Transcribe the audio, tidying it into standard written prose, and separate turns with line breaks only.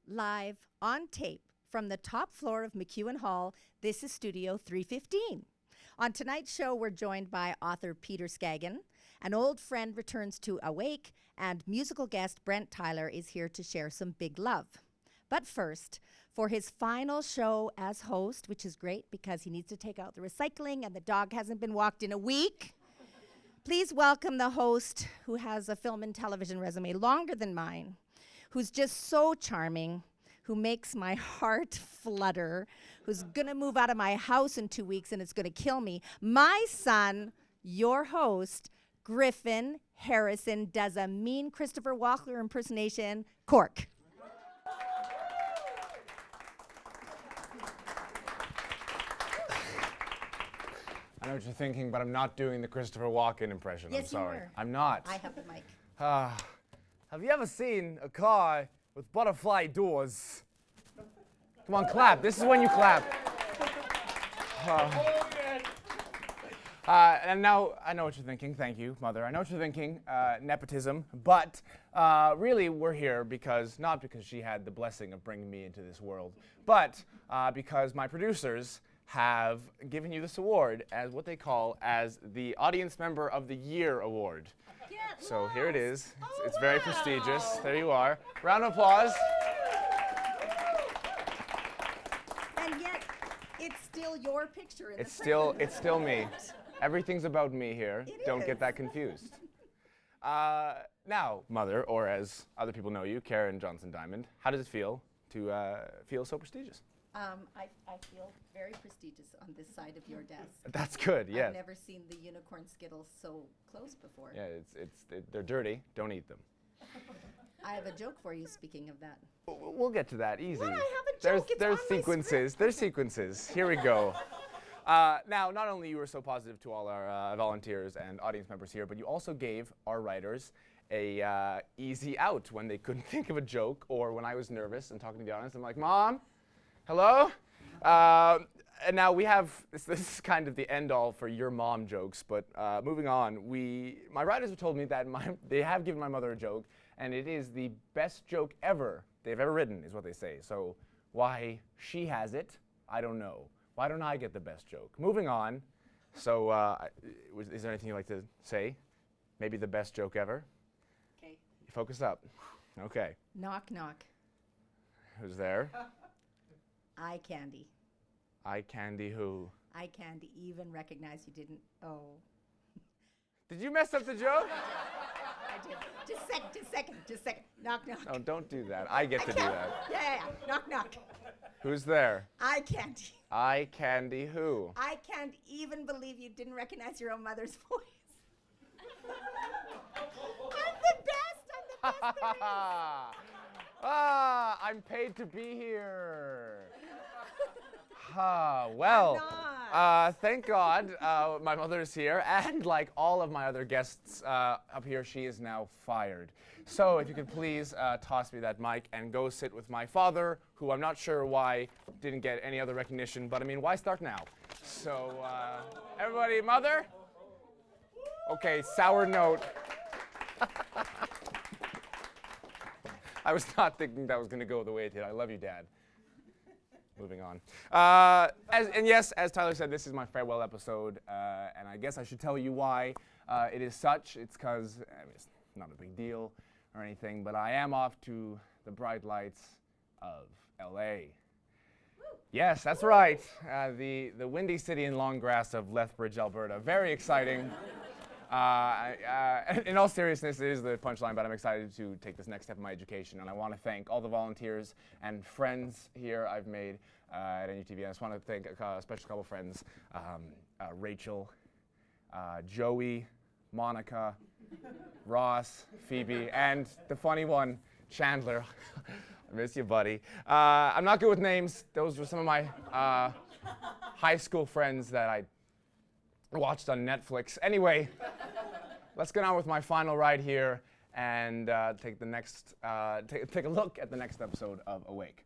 Live on tape from the top floor of McEwen Hall, this is Studio 315. On tonight's show, we're joined by author Peter Skaggen. An old friend returns to Awake, and musical guest Brent Tyler is here to share some big love. But first, for his final show as host, which is great because he needs to take out the recycling and the dog hasn't been walked in a week, please welcome the host who has a film and television resume longer than mine, who's just so charming, who makes my heart flutter, who's gonna move out of my house in 2 weeks and it's gonna kill me. My son, your host, Griffin Harrison, does a mean Christopher Walker impersonation, Cork.
I know what you're thinking, but I'm not doing the Christopher Walken impression.
Yes,
I'm sorry.
you were.
I'm not.
I have the mic.
Have you ever seen a car with butterfly doors? Come on, clap. This is when you clap. And now I know what you're thinking. Thank you, Mother. I know what you're thinking. Nepotism. But really, we're here because, not because she had the blessing of bringing me into this world, but because my producers have given you this award as what they call as the Audience Member of the Year Award. So here it is. It's very prestigious. There you are. Round of applause.
And yet, it's still your picture in
It's
the
still me. Everything's about me here. Don't
is.
get that confused. Now, Mother, or as other people know you, Karen Johnson Diamond, how does it feel to feel so prestigious?
I feel very prestigious on this side of your desk.
That's good, yes.
I've never seen the unicorn Skittles so close before.
Yeah, they're dirty. Don't eat them.
I have a joke for you, speaking of that.
We'll get to that, easy.
What? I have a joke. It's
There's
on my
sequences.
script.
There's sequences. Here we go. Now, not only you were so positive to all our volunteers and audience members here, but you also gave our writers a easy out when they couldn't think of a joke, or when I was nervous and talking to the audience. I'm like, Mom, hello? And now we have, this is kind of the end-all for your mom jokes, but moving on, my writers have told me that they have given my mother a joke, and it is the best joke ever they've ever written, is what they say. So why she has it, I don't know. Why don't I get the best joke? Moving on, so is there anything you'd like to say? Maybe the best joke ever?
Okay.
Focus up. Okay.
Knock, knock.
Who's there?
Eye candy.
Eye candy who?
Eye candy even recognize you didn't. Oh.
Did you mess up the joke?
I did. Just second. Knock, knock.
No, don't do that. I get to do that.
Yeah. Knock, knock.
Who's there?
Eye candy.
Eye candy who?
I can't even believe you didn't recognize your own mother's voice. I'm the best there is.
I'm paid to be here. Well, thank God my mother is here, and like all of my other guests up here, she is now fired. So if you could please toss me that mic and go sit with my father, who I'm not sure why didn't get any other recognition, but I mean, why start now? So everybody, Mother? Okay, sour note. I was not thinking that was going to go the way it did. I love you, Dad. Moving on. Yes, as Tyler said, this is my farewell episode, and I guess I should tell you why it is such. It's because it's not a big deal or anything, but I am off to the bright lights of L.A. Yes, that's right. The windy city in long grass of Lethbridge, Alberta. Very exciting. In all seriousness, it is the punchline, but I'm excited to take this next step in my education, and I want to thank all the volunteers and friends here I've made at NUTV. I just want to thank a special couple friends, Rachel, Joey, Monica, Ross, Phoebe, and the funny one, Chandler. I miss you, buddy. I'm not good with names. Those were some of my high school friends that I watched on Netflix. Anyway, let's get on with my final ride here and take a look at the next episode of Awake.